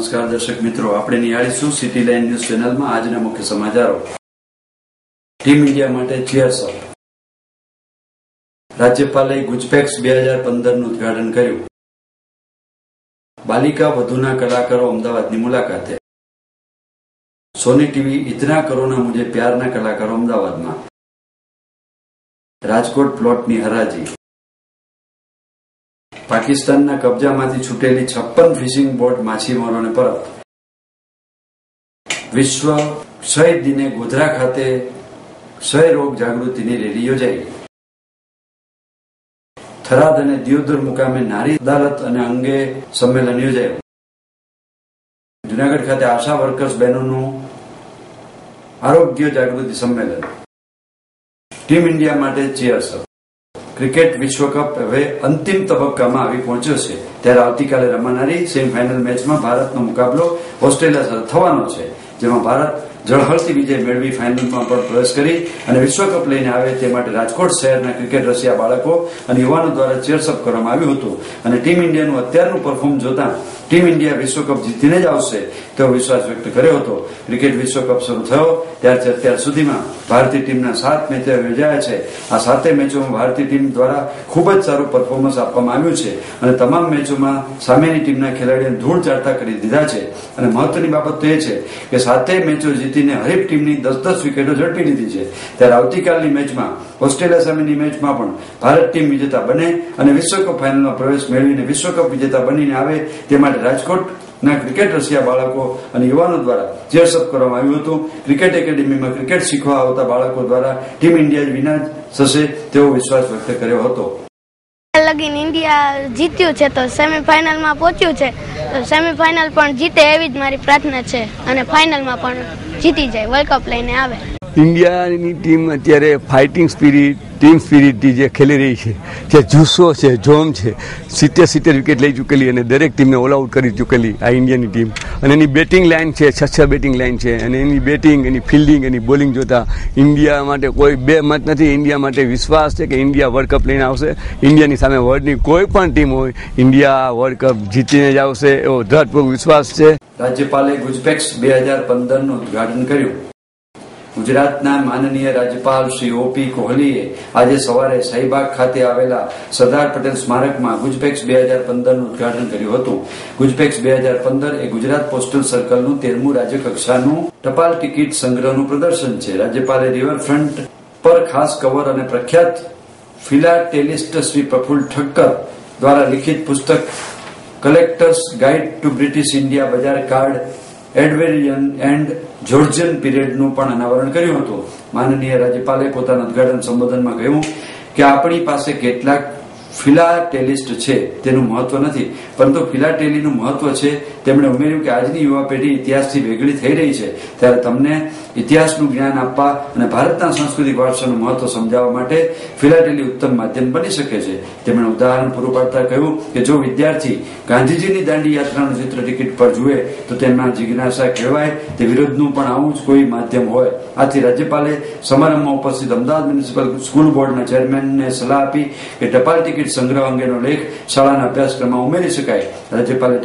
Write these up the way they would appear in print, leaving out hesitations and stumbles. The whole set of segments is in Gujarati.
નમસ્કાર દર્શક મિત્રો, આપણે નિહાળીશું સિટી લાઇન ન્યૂઝ ચેનલમાં આજના મુખ્ય સમાચારો. ટીમ ઇન્ડિયા માટે ચીયર્સ અપ. રાજ્યપાલે ગુજપેક્સ 2015નું ઉદઘાટન કર્યું. બાલિકા વધુના કલાકારો અમદાવાદની મુલાકાતે. સોની ટીવી ઇતના કરોના મુજે પ્યારના કલાકારો અમદાવાદમાં. રાજકોટ પ્લોટની હરાજી. પાકિસ્તાનના કબજામાંથી છૂટેલી 56 ફિશિંગ બોટ માછીમારોને પરત. વિશ્વ ક્ષય દિને ગોધરા ખાતે ક્ષય રોગ જાગૃતિની રેલી યોજાઈ. થરાદ અને દિયોદર મુકામે નારી અદાલત અને અંગે સંમેલન યોજાયું. જૂનાગઢ ખાતે આશા વર્કર્સ બહેનોનું આરોગ્ય જાગૃતિ સંમેલન. ટીમ ઇન્ડિયા માટે ચીયર્સ અપ. ક્રિકેટ વિશ્વકપ હવે અંતિમ તબક્કામાં આવી પહોંચ્યો છે, ત્યારે આવતીકાલે રમાનારી સેમીફાઇનલ મેચમાં ભારતનો મુકાબલો ઓસ્ટ્રેલિયા સાથે થવાનો છે, જેમાં ભારત ઝળહળતી વિજય મેળવી ફાઇનલમાં પણ પ્રવેશ કરી અને વિશ્વકપ લઈને આવે તે માટે રાજકોટ શહેરના ક્રિકેટ રસિયા બાળકો અને યુવાનો દ્વારા ચીયર્સઅપ કરવામાં આવ્યું હતું. અને ટીમ ઇન્ડિયાનું અત્યારનું પરફોર્મ જોતા ટીમ ઇન્ડિયા વિશ્વકપ જીતીને જ આવશે તેવો વિશ્વાસ વ્યક્ત કર્યો હતો. ક્રિકેટ વિશ્વકપ શરૂ થયો ત્યારથી અત્યાર સુધીમાં ભારતીય ટીમના 7 મેચો યોજાયા છે. આ 7 મેચોમાં ભારતીય ટીમ દ્વારા ખૂબ જ સારું પરફોર્મન્સ આપવામાં આવ્યું છે અને તમામ મેચોમાં સામેની ટીમના ખેલાડીઓને ધૂળ ચાટતા કરી દીધા છે. અને મહત્વની બાબત તો એ છે કે 7 મેચો જીતીને હરીફ ટીમની 10-10 વિકેટો ઝડપી લીધી છે. ત્યારે આવતીકાલની મેચમાં ઓસ્ટ્રેલિયા સામેની મેચમાં પણ ભારત ટીમ વિજેતા બને અને વિશ્વકપ ફાઇનલમાં પ્રવેશ મેળવીને વિશ્વકપ વિજેતા બનીને આવે તે માટે રાજકોટના ક્રિકેટ રસિયા બાળકો અને યુવાનો દ્વારા ચીયર્સઅપ કરવામાં આવ્યું હતું. ક્રિકેટ એકેડેમીમાં ક્રિકેટ શીખવા આવતા બાળકો દ્વારા ટીમ ઇન્ડિયા વિના થશે તેવો વિશ્વાસ વ્યક્ત કર્યો હતો. લગીન ઇન્ડિયા જીત્યું છે તો સેમીફાઇનલમાં પહોંચ્યું છે, તો સેમીફાઇનલ પણ જીતે એવી જ મારી પ્રાર્થના છે અને ફાઇનલમાં પણ જીતી જાય, વર્લ્ડ કપ લઈને આવે. ઇન્ડિયાની ટીમ અત્યારે ફાઇટિંગ સ્પિરિટ, ટીમ સ્પિરિટથી જે ખેલી રહી છે, જે જુસ્સો છે, જોમ છે, 70 વિકેટ લઈ ચૂકેલી અને દરેક ટીમને ઓલ આઉટ કરી ચૂકેલી આ ઇન્ડિયાની ટીમ. અને એની બેટિંગ લાઇન છે, 6 બેટિંગ લાઇન છે અને એની બેટિંગ, એની ફિલ્ડિંગ, એની બોલિંગ જોતા ઇન્ડિયા માટે કોઈ બે મત નથી. ઇન્ડિયા માટે વિશ્વાસ છે કે ઇન્ડિયા વર્લ્ડ કપ લઈને આવશે. ઇન્ડિયાની સામે વર્લ્ડની કોઈ પણ ટીમ હોય, ઇન્ડિયા વર્લ્ડ કપ જીતીને જ આવશે એવો દ્રઢપૂર્વક વિશ્વાસ છે. રાજ્યપાલે ગુજપેક્સ 2015નું ઉદઘાટન કર્યું. ગુજરાતના માનનીય રાજ્યપાલ શ્રી OP કોહલીએ આજે સવારે શાહીબાગ ખાતે આવેલા સરદાર પટેલ સ્મારકમાં ગુજપેક્સ 2015નું ઉદઘાટન કર્યું હતું. ગુજપેક્સ 2015 એ ગુજરાત પોસ્ટલ સર્કલનું 13મું રાજ્ય કક્ષાનું ટપાલ ટિકિટ સંગ્રહનું પ્રદર્શન છે. રાજ્યપાલે રિવરફ્રન્ટ પર ખાસ કવર અને પ્રખ્યાત ફિલાટેલિસ્ટ શ્રી પ્રફુલ્લ ઠક્કર દ્વારા લિખિત પુસ્તક collectors guide to British India બજાર કાર્ડ એડવેરિયન એન્ડ જોર્જિયન પીરિયડનું પણ અનાવરણ કર્યું હતું. માનનીય રાજ્યપાલે પોતાના ઉદઘાટન સંબોધનમાં કહ્યું કે આપણી પાસે કેટલાક ફિલાટેલિસ્ટ છે તેનું મહત્વ નથી, પરંતુ ફિલાટેલીનું મહત્વ છે. તેમણે ઉમેર્યું કે આજની યુવા પેઢી ઇતિહાસથી વેગળી થઈ રહી છે, ત્યારે તમને ઇતિહાસનું જ્ઞાન આપવા અને ભારતના સાંસ્કૃતિક વારસાનું મહત્વ સમજાવવા માટે ફિલાટેલી ઉત્તમ માધ્યમ બની શકે છે. તેમણે ઉદાહરણ પૂરું પાડતા કહ્યું કે જો વિદ્યાર્થી ગાંધીજીની દાંડી યાત્રાનું ચિત્ર ટિકિટ પર જુએ તો તેમના જિજ્ઞાસા કહેવાય તે વિરોધનું પણ આવું જ કોઈ માધ્યમ હોય. આથી રાજ્યપાલે સમારંભમાં ઉપસ્થિત અમદાવાદ મ્યુનિસિપલ સ્કૂલ બોર્ડના ચેરમેનને સલાહ આપી કે ટપાલ ટિકિટ સંગ્રહ અંગેનો લેખ શાળાના અભ્યાસક્રમમાં ઉમેરી શકાય. રાજ્યપાલે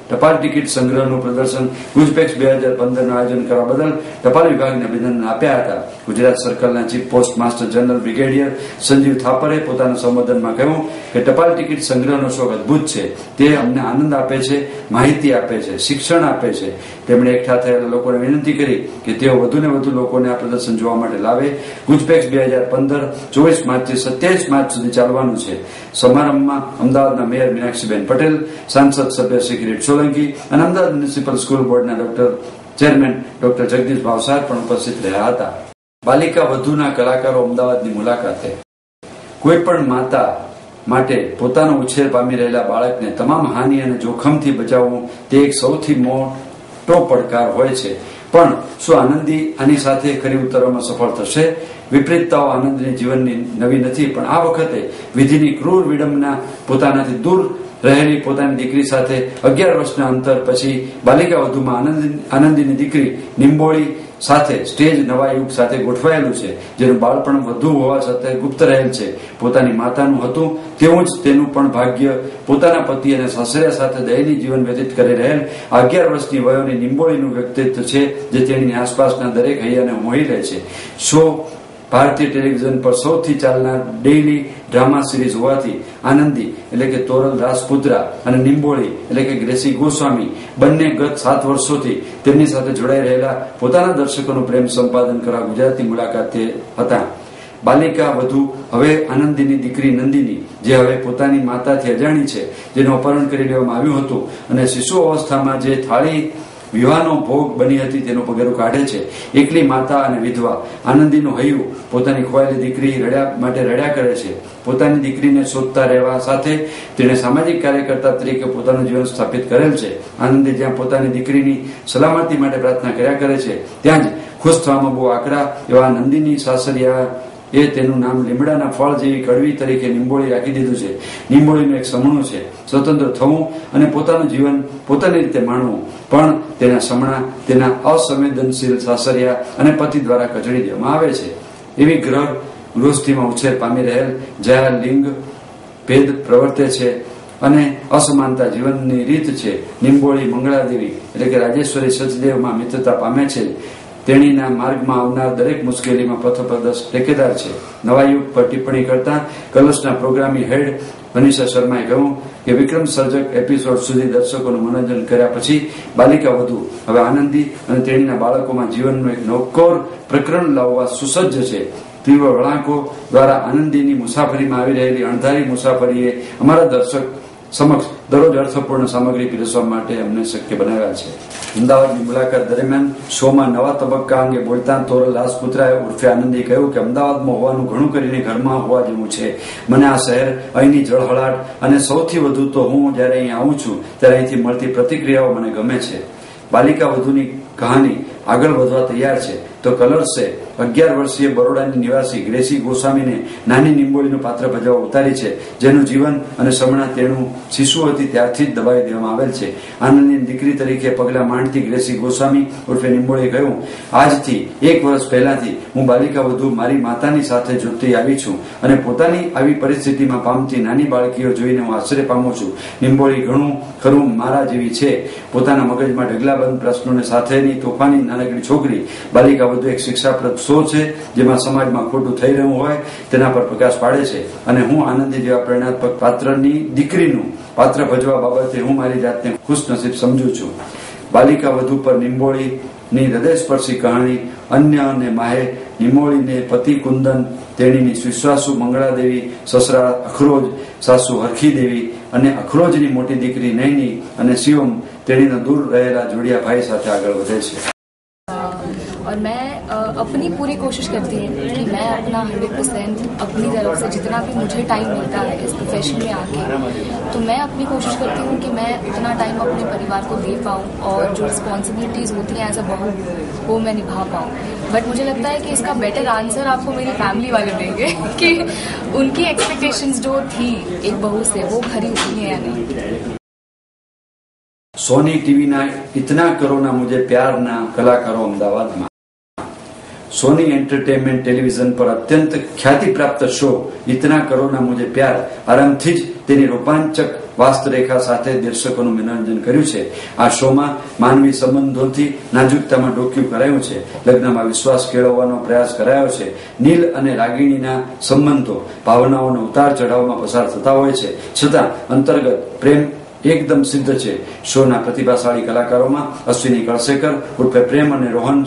ટપાલ ટિકિટ સંગ્રહનું પ્રદર્શન ગુજપેક્સ 2015નું આયોજન કરવા બદલ ટપાલ વિભાગને અભિનંદન આપ્યા હતા. ગુજરાત સર્કલના chief post master general brigadier Sanjeev થાપરે પોતાના સંબોધનમાં કહ્યું કે ટપાલ ટિકિટ સંગ્રહનો શોખ અદભુત છે. તે અમને આનંદ આપે છે, માહિતી આપે છે, શિક્ષણ આપે છે. તેમણે એકઠા થયેલા લોકોને વિનંતી કરી કે તેઓ વધુને વધુ લોકોને આ પ્રદર્શન જોવા માટે લાવે. ગુજપેક્સ 2015 24 માર્ચથી 27 માર્ચ સુધી ચાલવાનું છે. સમારંભમાં અમદાવાદના મેયર મીનાક્ષીબેન પટેલ, સાંસદ સભ્ય શ્રી કિરીટ સોલંકી અને અમદાવાદ મ્યુનિસિપલ સ્કૂલ બોર્ડના ચેરમેન ડોક્ટર જગદીશ ભાવસાર પણ ઉપસ્થિત રહ્યા હતા. બાલિકા વધુના કલાકારો અમદાવાદની મુલાકાતે. કોઈ પણ માતા માટે પોતાનો ઉછેર પામી રહેલા બાળકને તમામ હાનિ અને જોખમથી બચાવવું તે એક સૌથી મોટો પડકાર હોય છે. પણ શું આનંદી આની સાથે ખરી ઉતરવામાં સફળ થશે? વિપરીતતાઓ આનંદની જીવનની નવી નથી, પણ આ વખતે વિધિની ક્રૂર વિડંબના પોતાનાથી દૂર રહેલી પોતાની દીકરી સાથે 11 વર્ષના અંતર પછી બાલિકા વધુમાં આનંદીની દીકરી નિંબોળી સાથે સ્ટેજ નવા યુગ સાથે ગોઠવાયેલું છે, જેનું બાળપણ વધુ હોવા છતાં ગુપ્ત રહેલ છે. પોતાની માતાનું હતું તેવું જ તેનું પણ ભાગ્ય પોતાના પતિ અને સાસરિયા સાથે દયનીય જીવન વ્યતીત કરી રહેલ 11 વર્ષની વયોની નિંબોળીનું વ્યક્તિત્વ છે, જે તેની આસપાસના દરેક હૈયાને મોહી લે છે. શો ભારતીય ટેલિવિઝન પર સૌથી ચાલનાર ડેઇલી ડ્રામા સિરીઝ હોવાથી આનંદી એટલે કે તોરલ રાજપુત્રા અને નિંબોળી એટલે કે ગ્રેસી ગોસ્વામી બંને ગત 7 વર્ષોથી તેમની સાથે જોડાઈ રહેલા પોતાના દર્શકોનું પ્રેમ સંપાદન કરવા ગુજરાતની મુલાકાતે હતા. બાલિકા વધુ હવે આનંદીની દીકરી નંદિની, જે હવે પોતાની માતાથી અજાણી છે, જેનું અપહરણ કરી લેવામાં આવ્યું હતું અને શિશુ અવસ્થામાં જે થાળી વિવાહનો ભોગ બની હતી તેનું પગેરું કાઢે છે. એકલી માતા અને વિધવા આનંદીનું હૈયું પોતાની ખોવાયેલી દીકરી રડ્યા કરે છે. પોતાની દીકરીને શોધતા રહેવા સાથે તેણે સામાજિક કાર્યકર્તા તરીકે પોતાનું જીવન સ્થાપિત કરેલ છે. આનંદી જ્યાં પોતાની દીકરીની સલામતી માટે પ્રાર્થના કર્યા કરે છે, ત્યાં જ ખુશ થવામાં બહુ આકરા એવા નંદીની સાસરિયા એ તેનું નામ લીમડાના ફળ જેવી કડવી તરીકે નિંબોળી રાખી દીધું છે. નિંબોળીનું એક સમણું છે સ્વતંત્ર થવું અને પોતાનું જીવન પોતાની રીતે માણવું, પણ તેના સમણા તેના અસંવેદનશીલ સાસરિયા અને પતિ દ્વારા કચડી દેવામાં આવે છે. એવી ગૃહસ્થિમાં ઉછેર પામી રહેલ જ્યાં લિંગ ભેદ પ્રવર્તે છે અને અસમાનતા જીવનની રીત છે. નિંબોળી મંગળાદેવી એટલે કે રાજેશ્વરી સચદેવમાં મિત્રતા પામે છે. તેણીના માર્ગમાં આવનાર દરેક મુશ્કેલીમાં પથપ્રદર્શ ટેકેદાર છે. નવા યુગ પર ટિપ્પણી કરતા કલર્સના પ્રોગ્રામિંગ હેડ મનીષા શર્માએ કહ્યું કે વિક્રમ સર્જક એપિસોડ સુધી દર્શકોનું મનોરંજન કર્યા પછી બાલિકા વધુ હવે આનંદી અને તેણીના બાળકોમાં જીવનનું એક નવકોર પ્રકરણ લાવવા સુસજ્જ છે. તીવ્ર વળાંકો દ્વારા આનંદીની મુસાફરીમાં આવી રહેલી અણધારી મુસાફરીએ અમારા દર્શક સમક્ષ દરરોજ અર્થપૂર્ણ સામગ્રી પીરસવા માટે અમને શક્ય બનાવ્યા છે. અમદાવાદની મુલાકાત દરમિયાન શોમાં નવા તબક્કા અંગે બોલતા તોરલ રાજપુત્રાએ ઉર્ફે આનંદી કહ્યું કે અમદાવાદમાં હોવાનું ઘણું કરીને ઘરમાં હોવા જેવું છે. મને આ શહેર, અહીંની જળહળાટ અને સૌથી વધુ તો હું જ્યારે અહીં આવું છું ત્યારે અહીંથી મળતી પ્રતિક્રિયાઓ મને ગમે છે. બાલિકા વધુની કહાની આગળ વધવા તૈયાર છે તો કલર્સે 11 વર્ષીય બરોડાની નિવાસી ગ્રેસી ગોસ્વામીને નાની નિંબોળીનું પાત્ર ભજવવા ઉતારી છે, જેનું જીવન અને સમણા તેનું શિશુ હતી ત્યારથી જ દબાવી દેવામાં આવેલ છે. આનંદની દીકરી તરીકે પગલા માંડતી ગ્રેસી ગોસ્વામી ઉર્ફે નિંબોળીએ કહ્યું, આજથી 1 વર્ષ પહેલાથી હું બાલિકા વધુ મારી માતાની સાથે જોતી આવી છું અને પોતાની આવી પરિસ્થિતિમાં પામતી નાની બાળકીઓ જોઈને હું આશ્ચર્ય પામું છું. નિંબોળી ઘણું ખરું મારા જેવી છે. પોતાના મગજમાં ઢગલાબંધ પ્રશ્નોને સાથેની તોફાની નાનકડી છોકરી. બાલિકા વધુ એક શિક્ષાપ્રદ શો છે જેમાં સમાજમાં ખોટું થઈ રહ્યું હોય તેના પર પ્રકાશ પાડે છે અને હું આનંદી જેવા પ્રેરણાત્મક પાત્રની દીકરીનું પાત્ર ભજવા બાબતે હું મારી જાતને ખુશનસીબ સમજુ છું. બાલિકા વધુ પર નિંબોળીની હૃદયસ્પર્શી કહાણી. અન્ય અને માહે નિંબોળીને પતિ કુંદન, તેણીની વિશ્વાસુ મંગળાદેવી, સસરા અખરોજ, સાસુ હરખી દેવી અને અખરોજની મોટી દીકરી નૈની અને શિવમ તેણીના દૂર રહેલા જોડિયા ભાઈ સાથે આગળ વધે છે. और मैं अपनी पूरी कोशिश करती हूँ कि मैं अपना 100% अपनी तरफ से जितना भी मुझे टाइम मिलता है इस प्रोफेशन में आके, तो मैं अपनी कोशिश करती हूँ कि मैं उतना टाइम अपने परिवार को दे पाऊँ और जो रिस्पॉन्सिबिलिटीज़ होती हैं एज अ बहू वो मैं निभा पाऊँ. बट मुझे लगता है कि इसका बेटर आंसर आपको मेरी फैमिली वाले देंगे कि उनकी एक्सपेक्टेशंस जो थी एक बहू से वो खरी उतरी है या नहीं. सोनी टीवीना इतना करो ना मुझे प्याરના કલાકારો અમદાવાદમાં. સોની એન્ટરટેનમેન્ટ ટેલિવિઝન પર અત્યંત ખ્યાતિ પ્રાપ્ત શો ઇતના કરો ના મુજે પ્યાર આરંભથી જ તેની રોમાંચક વાસ્તરેખા સાથે દર્શકોનું મનોરંજન કર્યું છે. આ શોમાં માનવી સંબંધોથી નાજુકતામાં ડોક્યું કરાયું છે. લગ્નમાં વિશ્વાસ કેળવવાનો પ્રયાસ કરાયો છે. નીલ અને રાગીણીના સંબંધો ભાવનાઓના ઉતાર ચઢાવમાં પસાર થતા હોય છે, છતાં અંતર્ગત પ્રેમ એકદમ સિદ્ધ છે. શોના પ્રતિભાશાળી કલાકારોમાં અશ્વિની કળસેકર ઉર્ફે પ્રેમ અને રોહન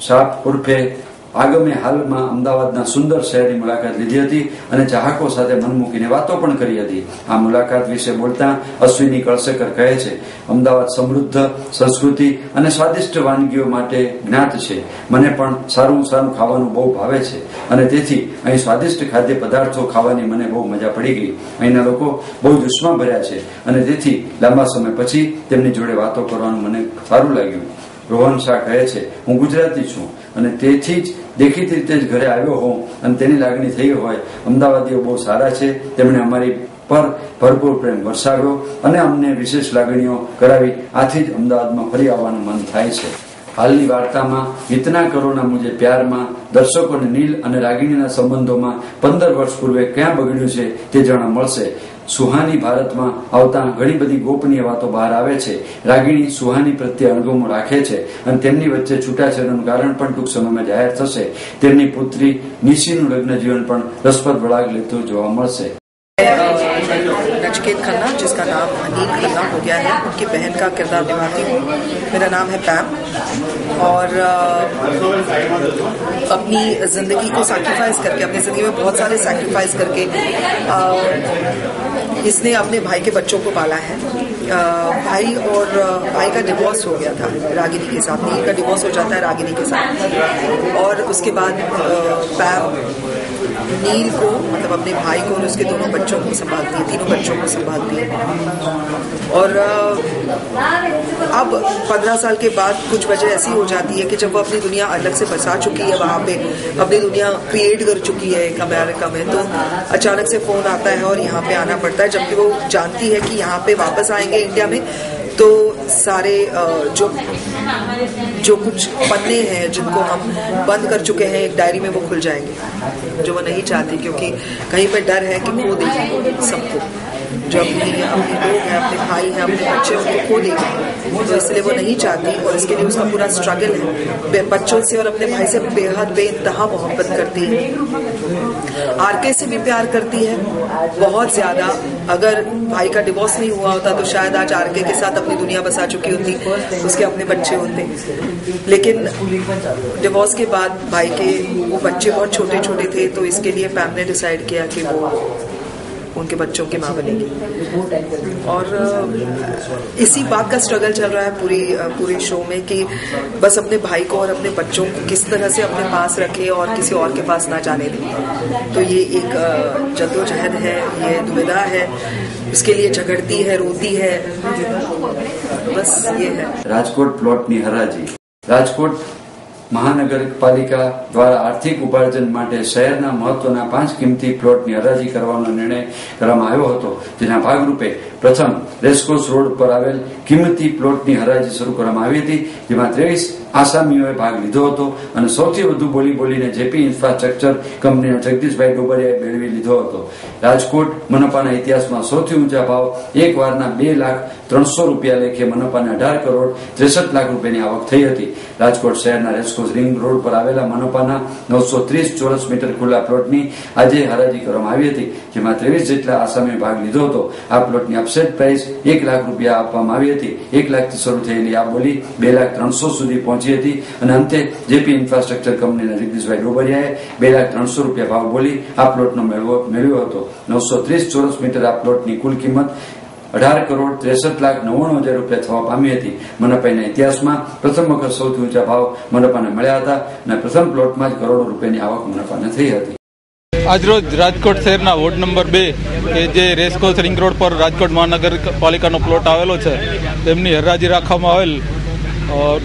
શાપ ઉર્ફે આગમે હાલમાં અમદાવાદના સુંદર શહેરની મુલાકાત લીધી હતી અને ચાહકો સાથે મન મૂકીને વાતો પણ કરી હતી. આ મુલાકાત વિશે બોલતા અશ્વિની કળસેકર કહે છે, અમદાવાદ સમૃદ્ધ સંસ્કૃતિ અને સ્વાદિષ્ટ વાનગીઓ માટે જ્ઞાત છે. મને પણ સારું ખાવાનું બહુ ભાવે છે અને તેથી અહીં સ્વાદિષ્ટ ખાદ્ય પદાર્થો ખાવાની મને બહુ મજા પડી ગઈ. અહીંના લોકો બહુ જ ઉષ્મા ભર્યા છે અને તેથી લાંબા સમય પછી તેમની જોડે વાતો કરવાનું મને સારું લાગ્યું. રોહન શાહ કહે છે, હું ગુજરાતી છું અને તેથી જ દેખીતી રીતે જ ઘરે આવ્યો હોઉં અને તેની લાગણી થઈ હોય. અમદાવાદીઓ બહુ સારા છે. તેમણે અમારી પર ભરપૂર પ્રેમ વરસાવ્યો અને અમને વિશેષ લાગણીઓ કરાવી. આથી જ અમદાવાદમાં ફરી આવવાનું મન થાય છે. હાલની વાર્તામાં ઇતના કરોના મુજે પ્યારમાં દર્શકોને નીલ અને રાગિણીના સંબંધોમાં 15 વર્ષ પૂર્વે ક્યાં બગડ્યું છે તે જાણવા મળશે. સુહાની ભારતમાં આવતા ઘણી બધી ગોપનીય વાતો બહાર આવે છે. રાગિણી સુહાની પ્રત્યે અણગમો રાખે છે અને તેમની વચ્ચે છૂટાછેડાનું કારણ પણ ટૂંક સમયમાં જાહેર થશે. તેમની પુત્રી નિશીનું લગ્ન જીવન પણ રસપ્રદ વળાંક લેતું જોવા મળશે. नचिकेत खन्ना, जिसका नाम अनील खन्ना हो गया है, उनकी बहन का किरदार निभाती हूँ. मेरा नाम है पैम और अपनी ज़िंदगी को सैक्रिफाइस करके, अपनी ज़िंदगी में बहुत सारे सैक्रिफाइस करके इसने अपने भाई के बच्चों को पाला है. भाई का डिवोर्स हो गया था रागिनी के साथ. नील का डिवोर्स हो जाता है रागिनी के साथ और उसके बाद पैम नील को, मतलब अपने भाई को और उसके दोनों बच्चों को संभालती है, तीनों बच्चों को संभालती है. और अब 15 साल के बाद कुछ वजह ऐसी हो जाती है कि जब वो अपनी दुनिया अलग से बसा चुकी है, वहाँ पे अपनी दुनिया क्रिएट कर चुकी है एक अमेरिका में, तो अचानक से फोन आता है और यहाँ पे आना पड़ता है. जबकि वो जानती है कि यहाँ पे वापस आएंगे इंडिया में तो सारे जो कुछ पन्ने हैं जिनको हम बंद कर चुके हैं एक डायरी में, वो खुल जाएंगे, जो वो नहीं चाहती, क्योंकि कहीं पे डर है कि खो देगी सबको, जो अपने लोग हैं, अपने भाई हैं, अपने बच्चे, उनको खो देगी. तो इसलिए वो नहीं चाहती और इसके लिए उसका पूरा स्ट्रगल है. बच्चों से और अपने भाई से बेहद बेइंतहा मोहब्बत करती है. आरके से भी प्यार करती है बहुत ज्यादा. अगर भाई का डिवोर्स नहीं हुआ होता तो शायद आज आरके के साथ अपनी दुनिया बसा चुकी होती, उसके अपने बच्चे होते. लेकिन डिवोर्स के बाद भाई के वो बच्चे बहुत छोटे छोटे थे, तो इसके लिए पैम ने डिसाइड किया कि वो उनके बच्चों की माँ बनेगी. और इसी बात का स्ट्रगल चल रहा है पूरे शो में कि बस अपने भाई को और अपने बच्चों को किस तरह से अपने पास रखे और किसी और के पास ना जाने दे. तो ये एक जद्दोजहद है, ये दुविधा है, इसके लिए झगड़ती है, रोती है, बस ये है. राजकोट प्लॉटनी हराजी. राजकोट મહાનગરપાલિકા દ્વારા આર્થિક ઉપાર્જન માટે શહેરના મહત્વના 5 કિંમતી પ્લોટની હરાજી કરવાનો નિર્ણય કરવામાં આવ્યો હતો. જેના ભાગરૂપે પ્રથમ રેસકોર્સ રોડ પર આવેલ કિંમતી પ્લોટની હરાજી શરૂ કરવામાં આવી હતી, જેમાં 23 આસામીઓએ ભાગ લીધો હતો અને સૌથી વધુ બોલીને જેપી ઇન્ફ્રાસ્ટ્રક્ચર કંપનીના જગદીશભાઈ ડોબરિયાએ મેળવી લીધો હતો. રાજકોટ મનપાના ઇતિહાસમાં સૌથી ઊંચા ભાવ એક વારના 2,03,00,000 રૂપિયા લેખે મનપાને 18 કરોડ 63 લાખ રૂપિયાની આવક થઈ હતી. રાજકોટ શહેરના રેસકોર્સ રિંગ રોડ પર આવેલા મનપાના 930 ચોરસ મીટર ખુલ્લા પ્લોટની આજે હરાજી કરવામાં આવી હતી, જેમાં 23 જેટલા આસામીએ ભાગ લીધો હતો. આ પ્લોટની અપસેટ પ્રાઇસ 1 લાખ રૂપિયા આપવામાં આવી હતી. 1 લાખથી શરૂ થયેલી આ બોલી 2,03,00,000 સુધી પહોંચી હતી અને અંતે જેપી ઇન્ફ્રાસ્ટ્રક્ચર કંપનીના જગદીશભાઈ ડોબરિયાએ 2,03,00,000 રૂપિયા ભાવ બોલી આ પ્લોટનો મેળવ્યો હતો. 930 ચોરસ મીટર આ પ્લોટની કુલ કિંમત 18 કરોડ 63,99,000 રૂપિયા થવા પામી હતી. મનપાના ઇતિહાસમાં પ્રથમ વખત સૌથી ઊંચા ભાવ મનપાને મળ્યા હતા અને પ્રથમ પ્લોટમાં જ કરોડો રૂપિયાની આવક મનપાને થઈ હતી. આજરોજ રાજકોટ શહેરના વોર્ડ નંબર 2 કે જે રેસકોર્સ રિંગ રોડ પર રાજકોટ મહાનગરપાલિકાનો પ્લોટ આવેલો છે, તેમની હરાજી રાખવામાં આવેલ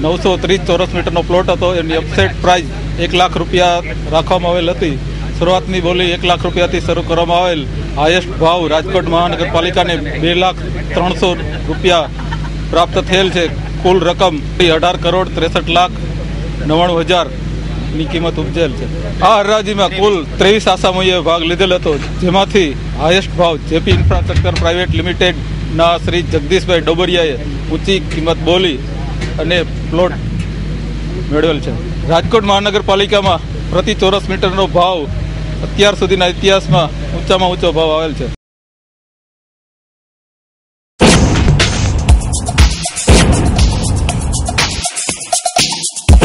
930 ચોરસ મીટરનો પ્લોટ હતો. એની અપસેટ પ્રાઇસ 1 લાખ રૂપિયા રાખવામાં આવેલ હતી. શરૂઆતની બોલી 1 લાખ રૂપિયાથી શરૂ કરવામાં આવેલ. હાઈએસ્ટ ભાવ રાજકોટ મહાનગરપાલિકાને 2,03,00,000 રૂપિયા પ્રાપ્ત થયેલ છે. કુલ રકમ 18 કરોડ 63,99,000 ની કિંમત ઉપજેલ છે. આ હરાજીમાં કુલ 23 આસામીઓએ ભાગ લીધેલ હતો, જેમાંથી હાઈએસ્ટ ભાવ જેપી ઇન્ફ્રાસ્ટ્રક્ચર પ્રાઇવેટ લિમિટેડના શ્રી જગદીશભાઈ ડોબરિયાએ ઊંચી કિંમત બોલી અને પ્લોટ મેળવેલ છે. રાજકોટ મહાનગરપાલિકામાં પ્રતિ ચોરસ મીટરનો ભાવ અત્યાર સુધીના ઇતિહાસમાં ઊંચામાં ઊંચો ભાવ આવેલ છે.